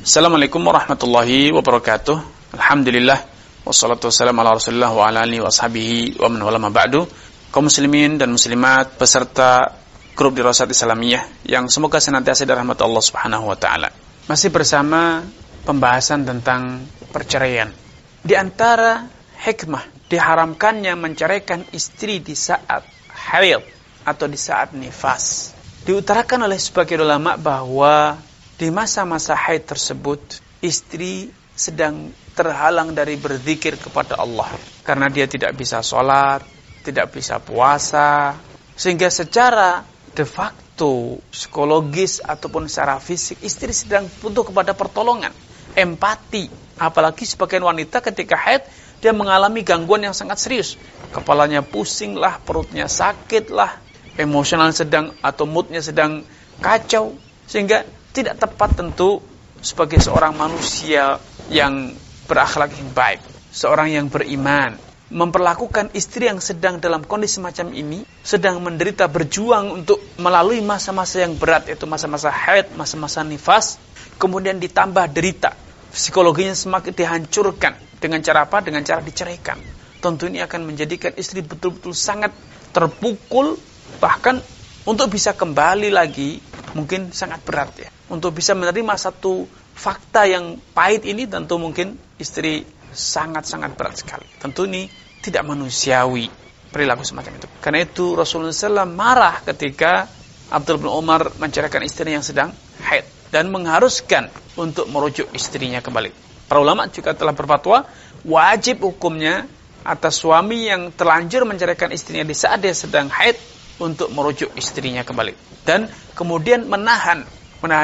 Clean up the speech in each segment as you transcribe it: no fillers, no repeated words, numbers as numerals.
Assalamualaikum warahmatullahi wabarakatuh. Alhamdulillah wassalatu wassalamu ala Rasulillah wa ala alihi wa ashabihi wa man wala ma ba'du. Kaum muslimin dan muslimat peserta grup Dirasat Islamiyah yang semoga senantiasa dirahmati Allah Subhanahu wa taala. Masih bersama pembahasan tentang perceraian. Di antara hikmah diharamkannya menceraikan istri di saat haid atau di saat nifas. Diutarakan oleh sebagian ulama bahwa di masa-masa haid tersebut, istri sedang terhalang dari berzikir kepada Allah. Karena dia tidak bisa sholat, tidak bisa puasa. Sehingga secara de facto, psikologis ataupun secara fisik, istri sedang butuh kepada pertolongan, empati. Apalagi sebagian wanita ketika haid, dia mengalami gangguan yang sangat serius. Kepalanya pusing lah, perutnya sakit lah, emosional sedang atau moodnya sedang kacau. Sehingga tidak tepat tentu sebagai seorang manusia yang berakhlak yang baik, seorang yang beriman, memperlakukan istri yang sedang dalam kondisi semacam ini, sedang menderita, berjuang untuk melalui masa-masa yang berat, yaitu masa-masa haid, masa-masa nifas, kemudian ditambah derita, psikologinya semakin dihancurkan. Dengan cara apa? Dengan cara diceraikan. Tentu ini akan menjadikan istri betul-betul sangat terpukul, bahkan untuk bisa kembali lagi mungkin sangat berat ya. Untuk bisa menerima satu fakta yang pahit ini tentu mungkin istri sangat-sangat berat sekali. Tentu ini tidak manusiawi perilaku semacam itu. Karena itu Rasulullah SAW marah ketika Abdullah bin Umar menceraikan istrinya yang sedang haid dan mengharuskan untuk merujuk istrinya kembali. Para ulama juga telah berfatwa wajib hukumnya atas suami yang terlanjur menceraikan istrinya di saat dia sedang haid untuk merujuk istrinya kembali. Dan kemudian menahan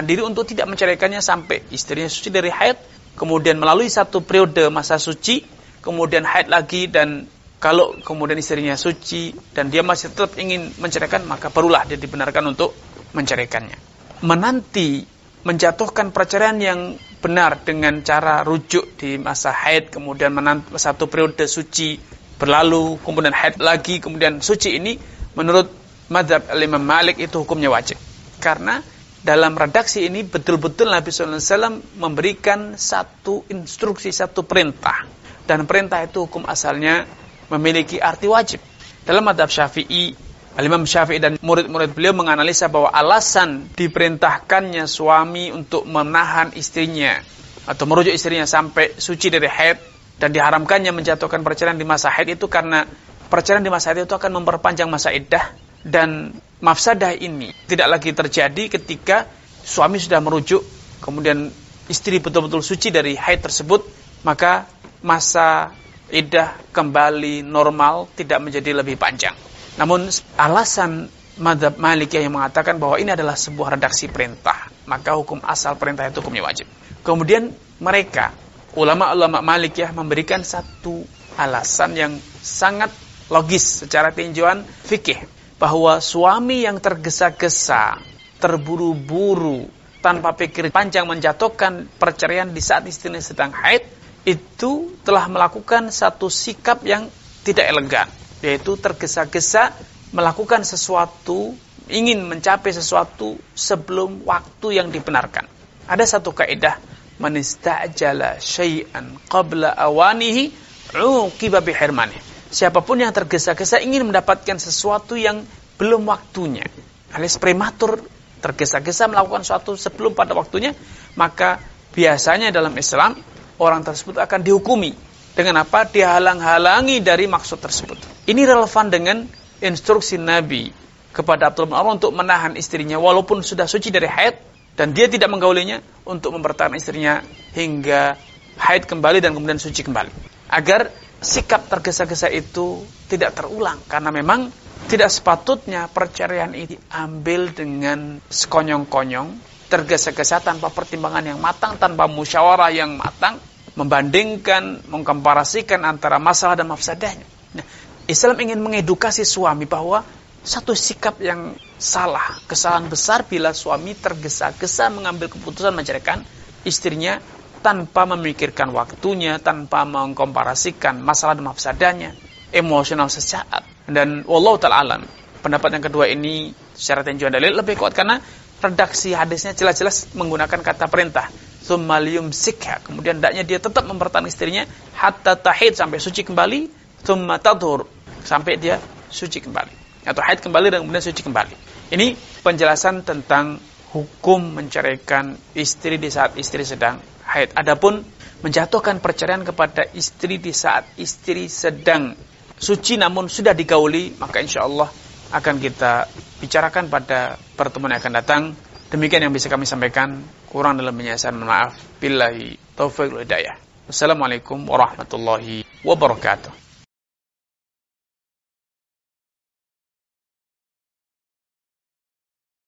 diri untuk tidak menceraikannya sampai istrinya suci dari haid, kemudian melalui satu periode masa suci, kemudian haid lagi, dan kalau kemudian istrinya suci dan dia masih tetap ingin menceraikan, maka barulah dia dibenarkan untuk menceraikannya. Menanti menjatuhkan perceraian yang benar dengan cara rujuk di masa haid, kemudian menanti satu periode suci berlalu, kemudian haid lagi, kemudian suci, ini menurut mazhab Imam Malik itu hukumnya wajib. Karena dalam redaksi ini betul-betul Nabi SAW memberikan satu instruksi, satu perintah. Dan perintah itu hukum asalnya memiliki arti wajib. Dalam mazhab Syafi'i, Imam Syafi'i dan murid-murid beliau menganalisa bahwa alasan diperintahkannya suami untuk menahan istrinya atau merujuk istrinya sampai suci dari haid dan diharamkannya menjatuhkan perceraian di masa haid itu karena perceraian di masa haid itu akan memperpanjang masa iddah. Dan mafsadah ini tidak lagi terjadi ketika suami sudah merujuk, kemudian istri betul-betul suci dari haid tersebut, maka masa iddah kembali normal, tidak menjadi lebih panjang. Namun alasan mazhab Malikiyah yang mengatakan bahwa ini adalah sebuah redaksi perintah, maka hukum asal perintah itu hukumnya wajib. Kemudian mereka, ulama-ulama Malikiyah memberikan satu alasan yang sangat logis secara tinjauan fikih, bahwa suami yang tergesa-gesa, terburu-buru, tanpa pikir panjang menjatuhkan perceraian di saat istrinya sedang haid, itu telah melakukan satu sikap yang tidak elegan, yaitu tergesa-gesa melakukan sesuatu, ingin mencapai sesuatu sebelum waktu yang dibenarkan. Ada satu kaidah, man istajala syai'an qabla awanihi uqiba bihirmanihi. Siapapun yang tergesa-gesa ingin mendapatkan sesuatu yang belum waktunya, alias prematur, tergesa-gesa melakukan sesuatu sebelum pada waktunya, maka biasanya dalam Islam orang tersebut akan dihukumi dengan apa? Dihalang-halangi dari maksud tersebut. Ini relevan dengan instruksi Nabi kepada Abdullah bin Umar untuk menahan istrinya walaupun sudah suci dari haid dan dia tidak menggaulinya, untuk mempertahankan istrinya hingga haid kembali dan kemudian suci kembali, agar sikap tergesa-gesa itu tidak terulang. Karena memang tidak sepatutnya perceraian ini diambil dengan sekonyong-konyong, tergesa-gesa tanpa pertimbangan yang matang, tanpa musyawarah yang matang, membandingkan, mengkomparasikan antara masalah dan mafsadahnya. Nah, Islam ingin mengedukasi suami bahwa satu sikap yang salah, kesalahan besar bila suami tergesa-gesa mengambil keputusan menceraikan istrinya tanpa memikirkan waktunya, tanpa mengkomparasikan masalah dan mafsadahnya, emosional sesaat. Dan wallahu ta'ala alam, pendapat yang kedua ini secara tinjauan dalil lebih kuat karena redaksi hadisnya jelas-jelas menggunakan kata perintah. thumma liyumsikha, kemudian hendaknya dia tetap mempertahankan istrinya hatta tahid, sampai suci kembali, thumma tadhur, sampai dia suci kembali, atau haid kembali dan kemudian suci kembali. Ini penjelasan tentang hukum menceraikan istri di saat istri sedang haid. Adapun menjatuhkan perceraian kepada istri di saat istri sedang suci namun sudah digauli, maka insyaallah akan kita bicarakan pada pertemuan yang akan datang. Demikian yang bisa kami sampaikan, kurang dalam penjelasan maaf. Billahi taufiq wal hidayah. Wassalamualaikum warahmatullahi wabarakatuh.